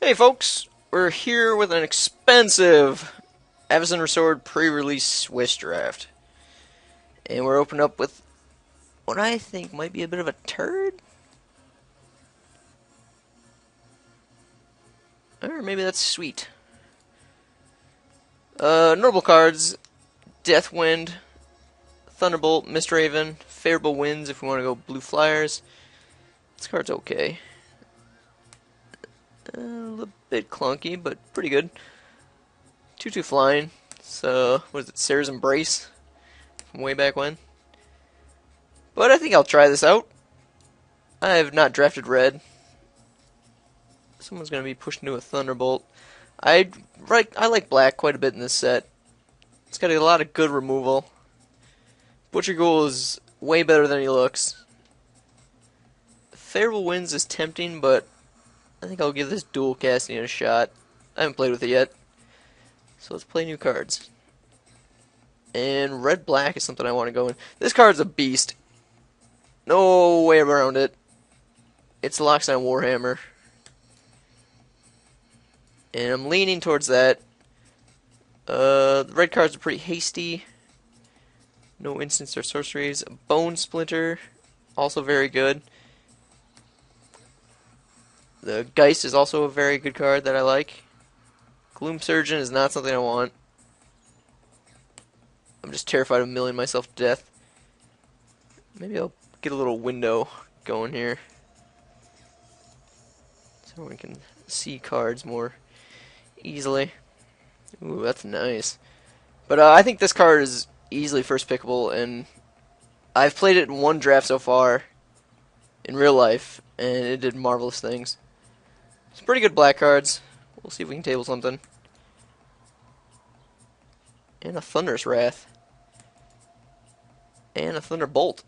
Hey folks, we're here with an expensive Avacyn Restored pre-release Swiss draft. And we're opening up with what I think might be a bit of a turd. Or maybe that's sweet. Notable cards: Deathwind, Thunderbolt, Mistraven, Favorable Winds if we want to go blue flyers. This card's okay. A little bit clunky, but pretty good. 2/2 flying. So, what is it, Sarah's Embrace? From way back when. But I think I'll try this out. I have not drafted red. Someone's going to be pushed into a Thunderbolt. I like black quite a bit in this set. It's got a lot of good removal. Butcher Ghoul is way better than he looks. Favorable Winds is tempting, but I think I'll give this dual casting a shot. I haven't played with it yet. So let's play new cards. And red-black is something I want to go in. This card's a beast. No way around it. It's Lockstone Warhammer. And I'm leaning towards that. The red cards are pretty hasty. No instants or sorceries. Bone Splinter, also very good. The Geist is also a very good card that I like. Gloom Surgeon is not something I want. I'm just terrified of milling myself to death. Maybe I'll get a little window going here, so we can see cards more easily. Ooh, that's nice. But I think this card is easily first pickable, and I've played it in one draft so far in real life, and it did marvelous things. Some pretty good black cards. We'll see if we can table something. And a Thunderous Wrath. And a Thunderbolt.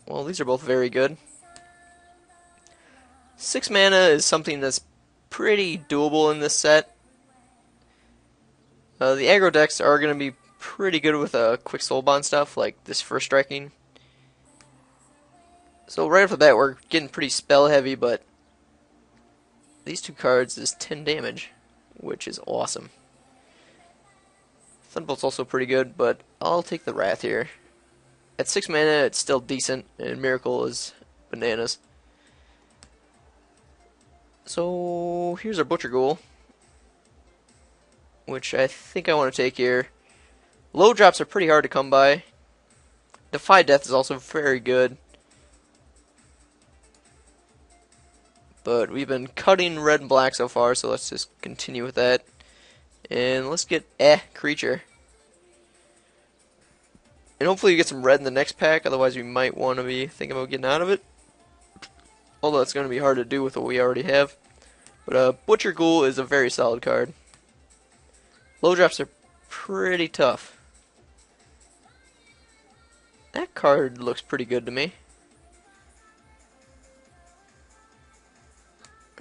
Well, these are both very good. 6 mana is something that's pretty doable in this set. The aggro decks are going to be pretty good with quick soulbond stuff, like this first striking. So right off the bat, we're getting pretty spell heavy, but these two cards is 10 damage, which is awesome. Thunderbolt's also pretty good, but I'll take the Wrath here. At 6 mana, it's still decent, and Miracle is bananas. So here's our Butcher Ghoul, which I think I want to take here. Low drops are pretty hard to come by. Defy Death is also very good. But we've been cutting red and black so far, so let's just continue with that. And let's get creature. And hopefully you get some red in the next pack, otherwise we might want to be thinking about getting out of it. Although it's going to be hard to do with what we already have. But Butcher Ghoul is a very solid card. Low drops are pretty tough. That card looks pretty good to me.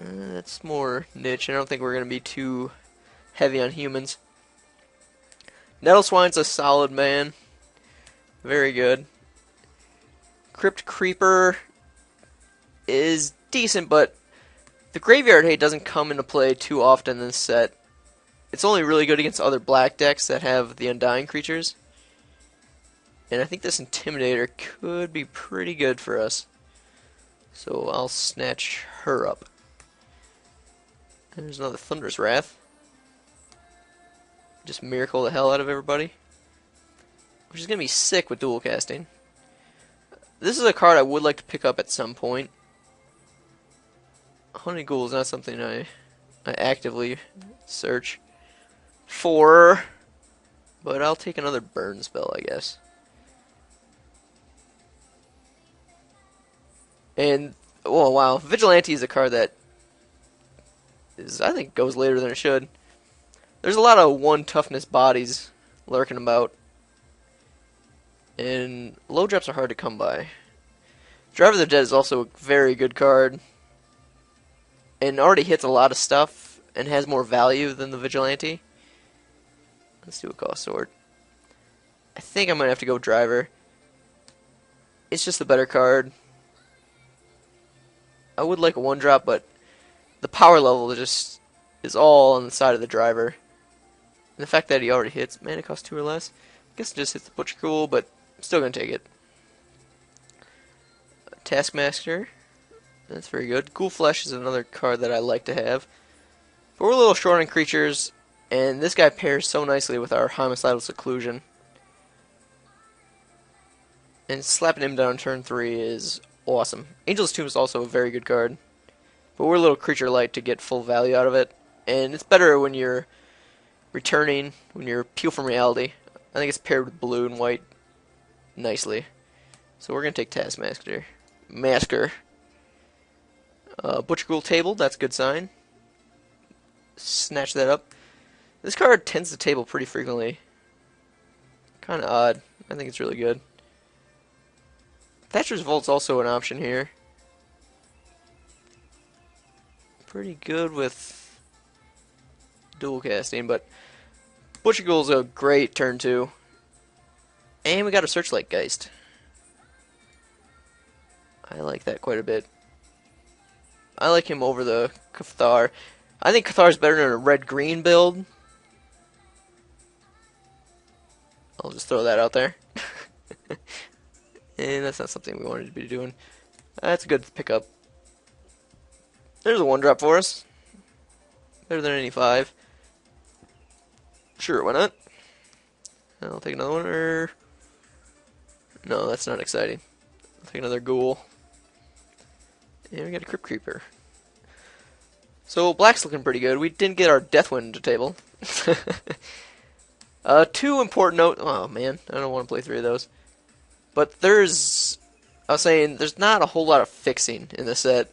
That's more niche. I don't think we're going to be too heavy on humans. Nettle Swine's a solid man. Very good. Crypt Creeper is decent, but the Graveyard Hate doesn't come into play too often in this set. It's only really good against other black decks that have the Undying creatures. And I think this Intimidator could be pretty good for us. So I'll snatch her up. And there's another Thunderous Wrath. Just miracle the hell out of everybody. Which is going to be sick with dual casting. This is a card I would like to pick up at some point. Honey Ghoul is not something I actively search for. But I'll take another burn spell, I guess. And, oh wow, Vigilante is a card that I think goes later than it should. There's a lot of 1 toughness bodies lurking about. And low drops are hard to come by. Driver of the Dead is also a very good card. And already hits a lot of stuff and has more value than the Vigilante. Let's do a Cost Sword. I think I might have to go Driver. It's just the better card. I would like a 1-drop, but the power level just is all on the side of the driver. And the fact that he already hits, man, it costs 2 or less. I guess it just hits the Butcher Ghoul, but I'm still going to take it. Taskmaster, that's very good. Ghoul Flesh is another card that I like to have. But we're a little short on creatures, and this guy pairs so nicely with our Homicidal Seclusion. And slapping him down turn 3 is awesome. Angel's Tomb is also a very good card. But we're a little creature light to get full value out of it. And it's better when you're returning, when you're Peel from Reality. I think it's paired with blue and white nicely. So we're going to take Taskmaster. Butcher Ghoul Table, that's a good sign. Snatch that up. This card tends to table pretty frequently. Kind of odd. I think it's really good. Thatcher's Vault's also an option here. Pretty good with dual casting, but Butcher Ghoul's a great turn 2. And we got a Searchlight Geist. I like that quite a bit. I like him over the Cathar. I think Cathar's better than a red-green build. I'll just throw that out there. And that's not something we wanted to be doing. That's a good pickup. There's a 1-drop for us. Better than any 5. Sure, why not? I'll take another one, or... No, that's not exciting. I'll take another Ghoul. And we got a Crypt Creeper. So, black's looking pretty good. We didn't get our Deathwind to table. 2 important notes. Oh, man. I don't want to play 3 of those. But I was saying, there's not a whole lot of fixing in this set.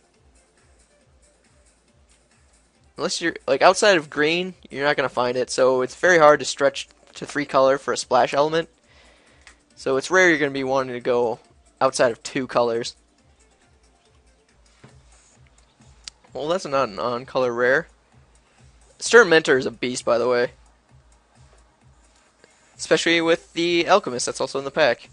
Unless you're, like, outside of green, you're not going to find it. So, it's very hard to stretch to 3 color for a splash element. So, it's rare you're going to be wanting to go outside of 2 colors. Well, that's not an on-color rare. Stern Mentor is a beast, by the way. Especially with the Alchemist that's also in the pack.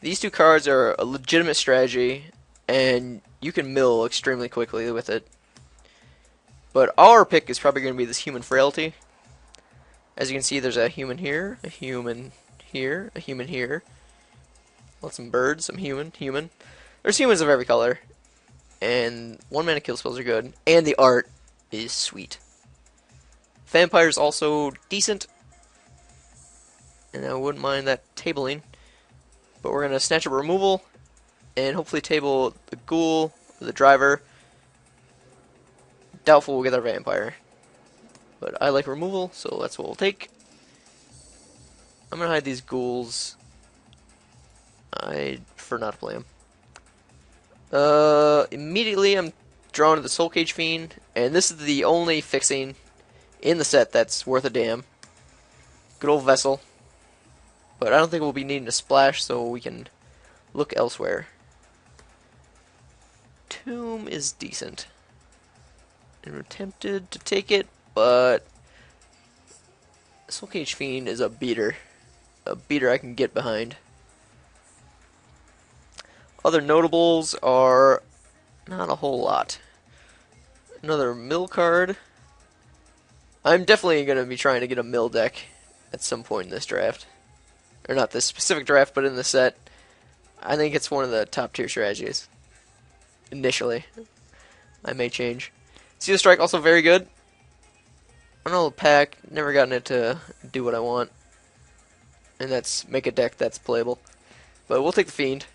These 2 cards are a legitimate strategy, and you can mill extremely quickly with it. But our pick is probably going to be this Human Frailty. As you can see, there's a human here, a human here, a human here. Lots of birds, some human. There's humans of every color. And 1-mana kill spells are good. And the art is sweet. Vampire's also decent. And I wouldn't mind that tabling. But we're going to snatch up removal. And hopefully table the Ghoul, the Driver. Doubtful we'll get our Vampire. But I like removal, so that's what we'll take. I'm going to hide these Ghouls. I prefer not to play them. Immediately I'm drawn to the Soul Cage Fiend, and this is the only fixing in the set that's worth a damn. Good old Vessel. But I don't think we'll be needing a splash, so we can look elsewhere. Tomb is decent. And we're tempted to take it, but Soul Cage Fiend is a beater. A beater I can get behind. Other notables are not a whole lot. Another mill card. I'm definitely going to be trying to get a mill deck at some point in this draft. Or not this specific draft, but in the set. I think it's one of the top tier strategies. Initially. I may change. Seal Strike also very good. I don't know the pack. Never gotten it to do what I want. And that's make a deck that's playable. But we'll take the Fiend.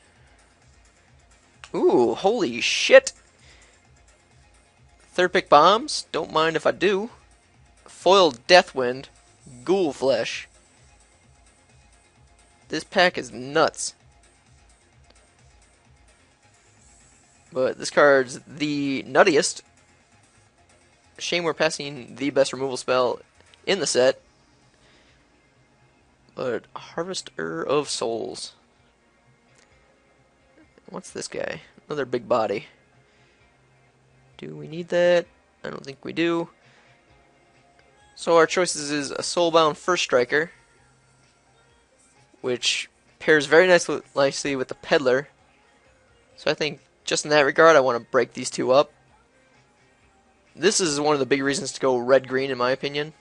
Ooh, holy shit. Third pick bombs. Don't mind if I do. Foiled Deathwind. Ghoul Flesh. This pack is nuts. But this card's the nuttiest. Shame we're passing the best removal spell in the set. But Harvester of Souls. What's this guy? Another big body. Do we need that? I don't think we do. So our choices is a Soulbound First Striker, which pairs very nicely with the Peddler. So I think just in that regard I want to break these 2 up. This is one of the big reasons to go red-green, in my opinion.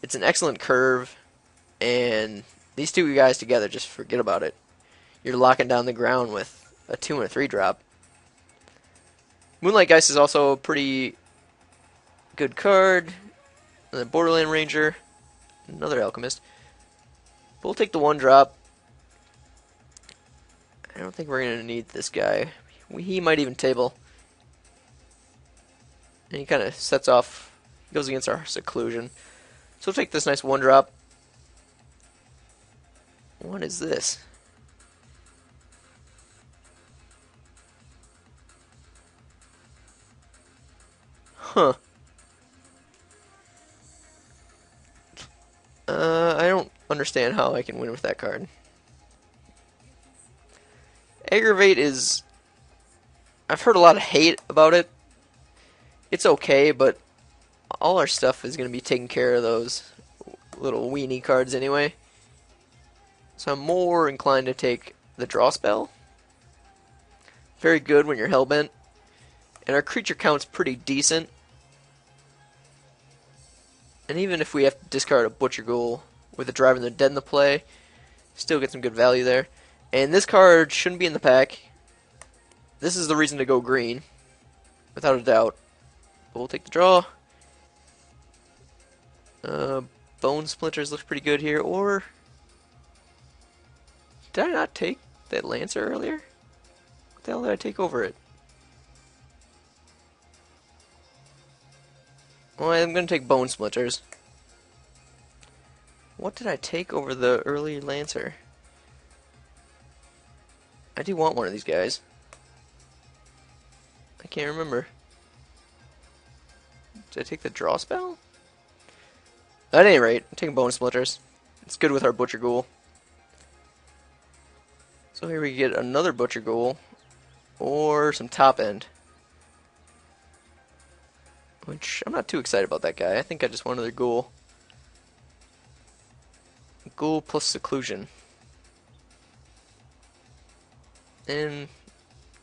It's an excellent curve, and these two guys together, just forget about it. You're locking down the ground with a 2 and a 3 drop. Moonlight Geist is also a pretty good card. The Borderland Ranger, another Alchemist. We'll take the 1 drop. I don't think we're going to need this guy. He might even table. And he kind of sets off, goes against our seclusion. So we'll take this nice 1 drop. What is this? Huh. I don't understand how I can win with that card. Aggravate is... I've heard a lot of hate about it. It's okay, but all our stuff is going to be taking care of those little weenie cards anyway. So I'm more inclined to take the draw spell. Very good when you're hellbent. And our creature count's pretty decent. And even if we have to discard a Butcher Ghoul with a Driving the Dead in the play, still get some good value there. And this card shouldn't be in the pack. This is the reason to go green, without a doubt. But we'll take the draw. Bone Splinters looks pretty good here, or... Did I not take that Lancer earlier? What the hell did I take over it? Well, I'm going to take Bone Splinters. What did I take over the early Lancer? I do want one of these guys. I can't remember. Did I take the draw spell? At any rate, I'm taking Bone Splinters. It's good with our Butcher Ghoul. So here we get another Butcher Ghoul, or some top end. Which, I'm not too excited about that guy. I think I just want another Ghoul. Ghoul plus Seclusion. And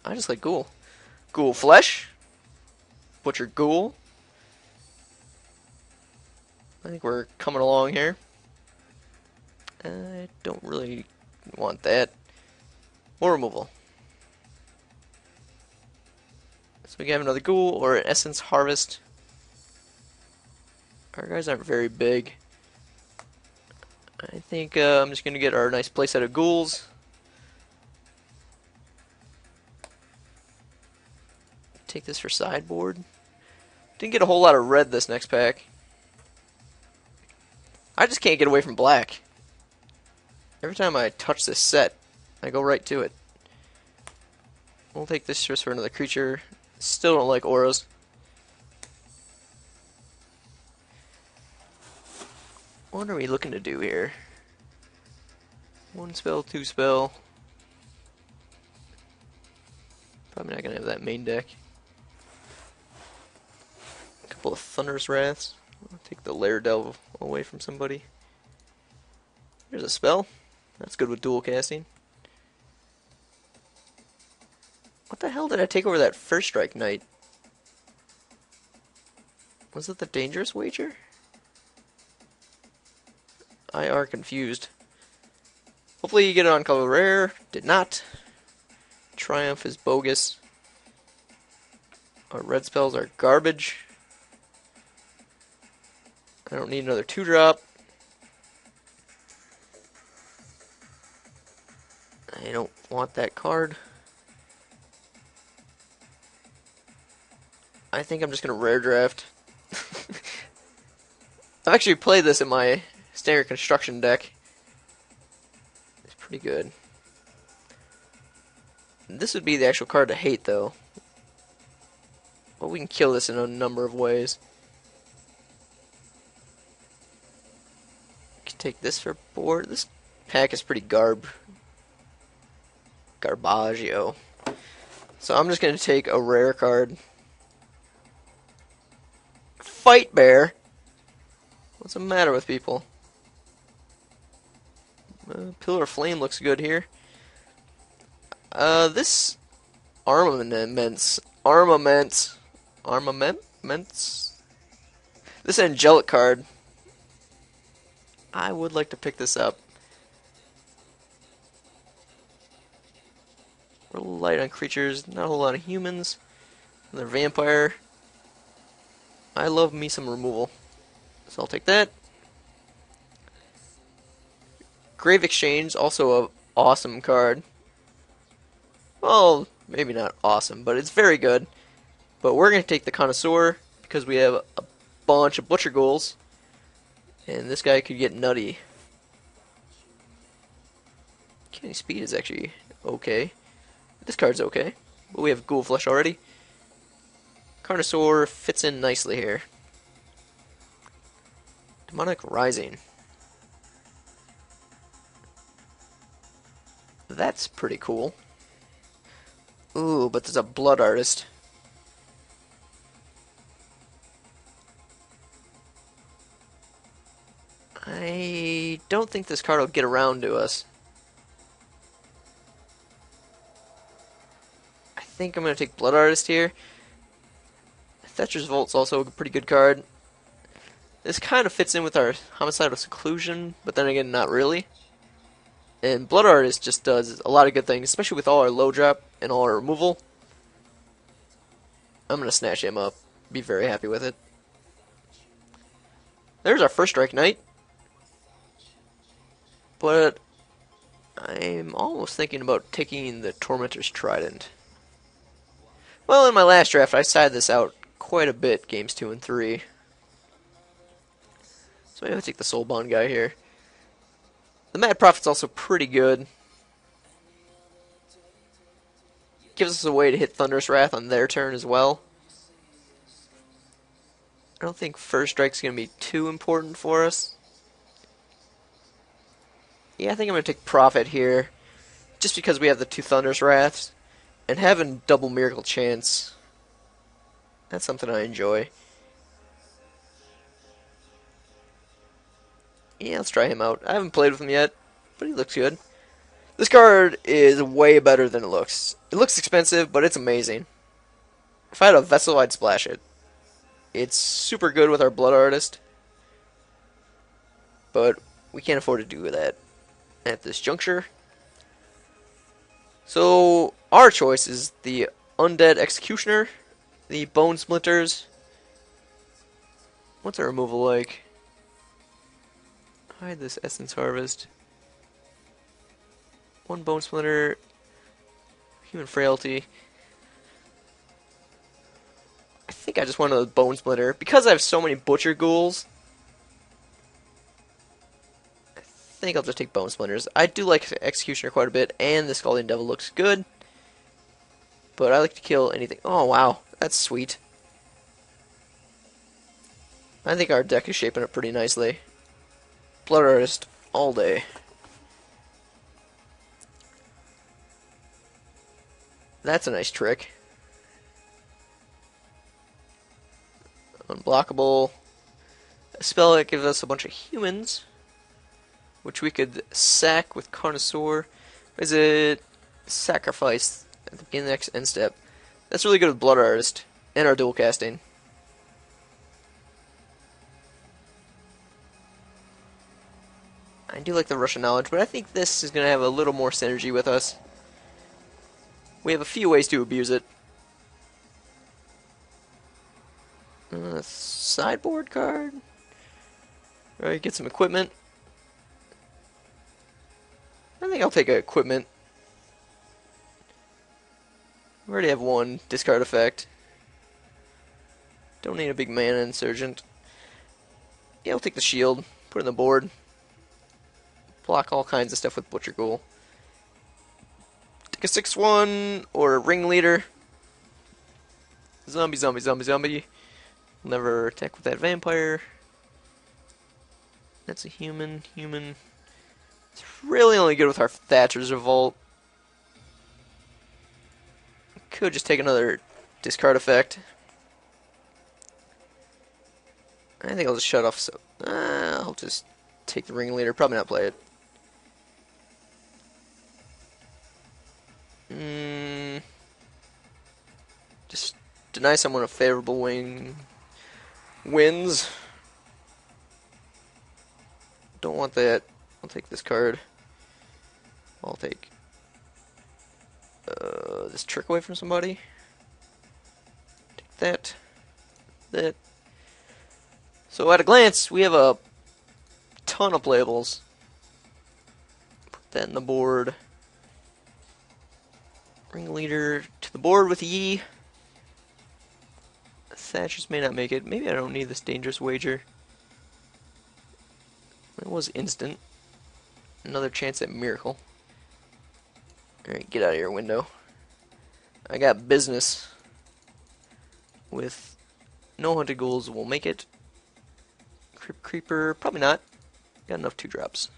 I just like Ghoul. Ghoul Flesh. Butcher Ghoul. I think we're coming along here. I don't really want that. Or removal. So we can have another Ghoul or an Essence Harvest. Our guys aren't very big. I think I'm just going to get our nice playset of Ghouls. Take this for sideboard. Didn't get a whole lot of red this next pack. I just can't get away from black. Every time I touch this set, I go right to it. We'll take this just for another creature. Still don't like auras. What are we looking to do here? 1 spell, 2 spell. Probably not going to have that main deck. A couple of Thunderous Wraths. I'll take the Lair Delve away from somebody. There's a spell. That's good with dual casting. What the hell did I take over that First Strike Knight? Was it the Dangerous Wager? I are confused. Hopefully you get it on color rare. Did not. Triumph is bogus. Our red spells are garbage. I don't need another 2-drop. I don't want that card. I think I'm just going to rare draft. I've actually played this in my standard construction deck. It's pretty good. This would be the actual card to hate, though. But we can kill this in a number of ways. We can take this for board. This pack is pretty garbaggio. So I'm just going to take a rare card. Fight Bear. What's the matter with people? Pillar of Flame looks good here. This armament Fragments. This angelic card. I would like to pick this up. We're a little light on creatures, not a whole lot of humans. Another vampire. I love me some removal. So I'll take that. Grave Exchange, also a awesome card. Well, maybe not awesome, but it's very good. But we're going to take the Connoisseur because we have a bunch of Butcher Ghouls. And this guy could get nutty. Candy Speed is actually okay. This card's okay. But we have Ghoul Flesh already. Connoisseur fits in nicely here. Demonic Rising. That's pretty cool. Ooh, but there's a Blood Artist. I don't think this card will get around to us. I think I'm going to take Blood Artist here. Thatcher's Volt's also a pretty good card. This kind of fits in with our Homicidal Seclusion, but then again, not really. And Blood Artist just does a lot of good things, especially with all our low drop and all our removal. I'm going to snatch him up. Be very happy with it. There's our first Strike Knight. But I'm almost thinking about taking the Tormentor's Trident. Well, in my last draft, I sided this out quite a bit, games 2 and 3. So maybe I'll take the Soulbound guy here. The Mad Prophet's also pretty good. Gives us a way to hit Thunderous Wrath on their turn as well. I don't think First Strike's going to be too important for us. Yeah, I think I'm going to take Prophet here. Just because we have the 2 Thunderous Wraths. And having double Miracle Chance. That's something I enjoy. Yeah, let's try him out. I haven't played with him yet, but he looks good. This card is way better than it looks. It looks expensive, but it's amazing. If I had a Vessel, I'd splash it. It's super good with our Blood Artist. But we can't afford to do that at this juncture. So, our choice is the Undead Executioner, the Bone Splinters. What's our removal like? Hide this Essence Harvest. 1 Bone Splinter. Human Frailty. I think I just want a Bone Splinter. Because I have so many Butcher Ghouls, I think I'll just take Bone Splinters. I do like Executioner quite a bit, and the Scalding Devil looks good. But I like to kill anything. Oh, wow. That's sweet. I think our deck is shaping up pretty nicely. Blood Artist all day. That's a nice trick. Unblockable. A spell that gives us a bunch of humans, which we could sack with Connoisseur. Is it Sacrifice at the beginning of the next end step? That's really good with Blood Artist and our dual casting. I do like the Russian Knowledge, but I think this is going to have a little more synergy with us. We have a few ways to abuse it. Sideboard card. Right, get some equipment. I think I'll take an equipment. We already have 1 discard effect. Don't need a big mana insurgent. Yeah, I'll take the shield. Put it on the board. Block all kinds of stuff with Butcher Ghoul. Take a 6/1 or a Ringleader. Zombie, zombie, zombie, zombie. Never attack with that vampire. That's a human. Human. It's really only good with our Thatcher's Revolt. Could just take another discard effect. I think I'll just shut off. So I'll just take the Ringleader. Probably not play it. Just deny someone a favorable wing. Wins. Don't want that. I'll take this card. I'll take this trick away from somebody. Take that. That. So at a glance, we have a ton of playables. Put that in the board. Ringleader to the board with Yi. Thatchers may not make it. Maybe I don't need this dangerous wager. It was instant. Another chance at miracle. Alright, get out of your window. I got business with no hunted ghouls. Will make it. Crypt Creeper, probably not. Got enough 2-drops.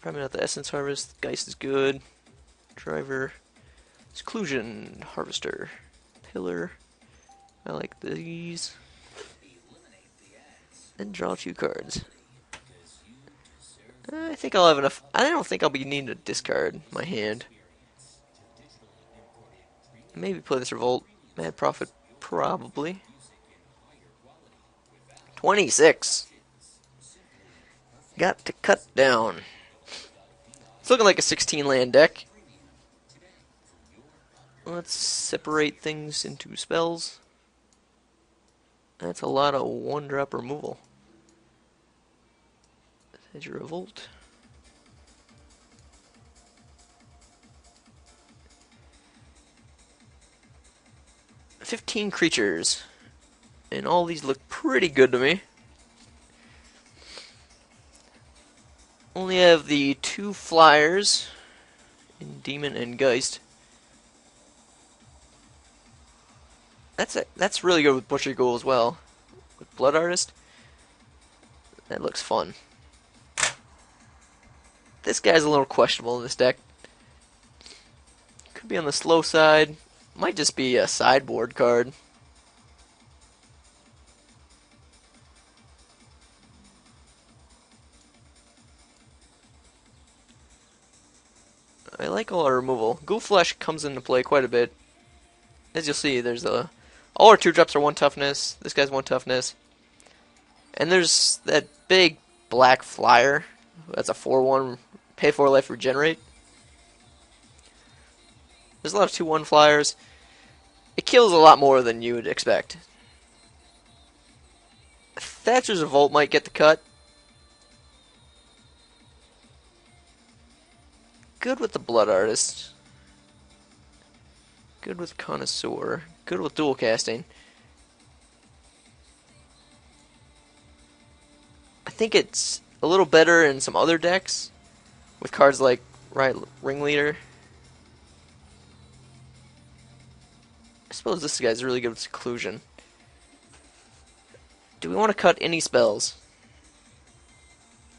Probably not the Essence Harvest. Geist is good. Driver. Seclusion. Harvester. Pillar. I like these. And draw a few cards. I think I'll have enough. I don't think I'll be needing to discard my hand. Maybe play this Revolt. Mad Prophet, probably. 26. Got to cut down. It's looking like a 16-land deck. Let's separate things into spells. That's a lot of 1-drop removal. There's your Revolt. "15 creatures. And all these look pretty good to me. Only have the 2 flyers in Demon and Geist. That's really good with Butcher Ghoul as well. With Blood Artist. That looks fun. This guy's a little questionable in this deck. Could be on the slow side. Might just be a sideboard card. I like all our removal. Ghoul Flesh comes into play quite a bit. As you'll see, there's all our 2-drops are 1 toughness. This guy's 1 toughness. And there's that big black flyer. That's a 4/1. Pay 4 life, regenerate. There's a lot of 2/1 flyers. It kills a lot more than you would expect. Thatcher's Revolt might get the cut. Good with the Blood Artist. Good with Connoisseur. Good with dual casting. I think it's a little better in some other decks with cards like Ringleader. I suppose this guy's really good with Seclusion. Do we want to cut any spells?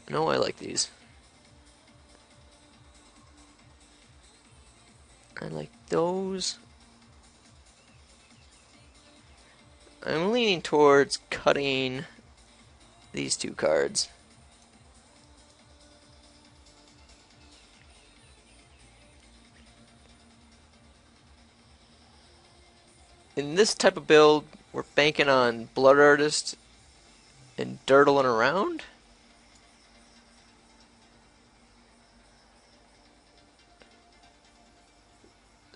No, I like these. I like those. I'm leaning towards cutting these 2 cards. In this type of build, we're banking on Blood Artist and dirtling around.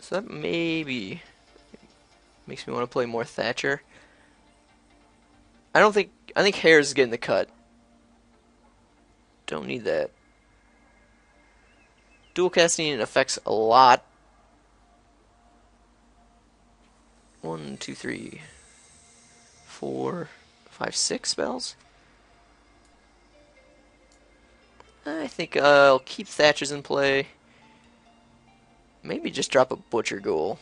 So that maybe makes me want to play more Thatcher. I think Hare's is getting the cut. Don't need that. Dual casting affects a lot. 1, 2, 3, 4, 5, 6 spells. I think I'll keep Thatcher's in play. Maybe just drop a Butcher Ghoul.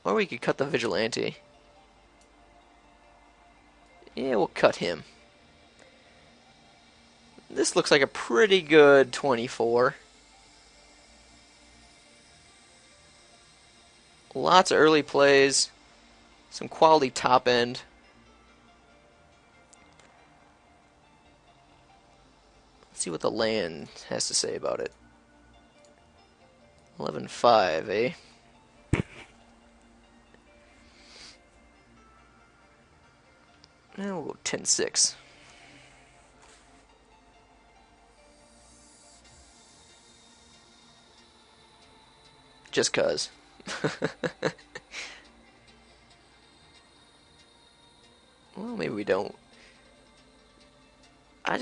Or we could cut the Vigilante. Yeah, we'll cut him. This looks like a pretty good 24. Lots of early plays. Some quality top end. Let's see what the land has to say about it. 11-5, eh? we'll go 10-6. Just cuz. Well, maybe we don't. I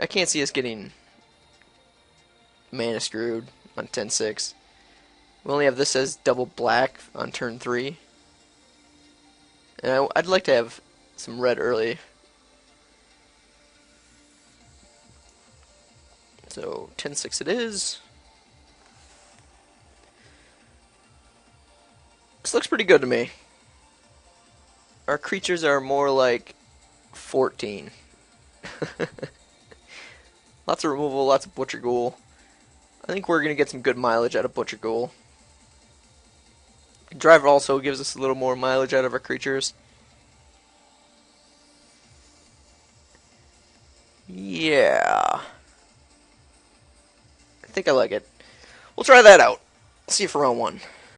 can't see us getting mana screwed on 10-6. We only have this as double black on turn 3. And I'd like to have some red early. So 10-6 it is. This looks pretty good to me. Our creatures are more like 14. Lots of removal, lots of Butcher Ghoul. I think we're going to get some good mileage out of Butcher Ghoul. Drive also gives us a little more mileage out of our creatures. Yeah. I think I like it. We'll try that out. See you for round 1.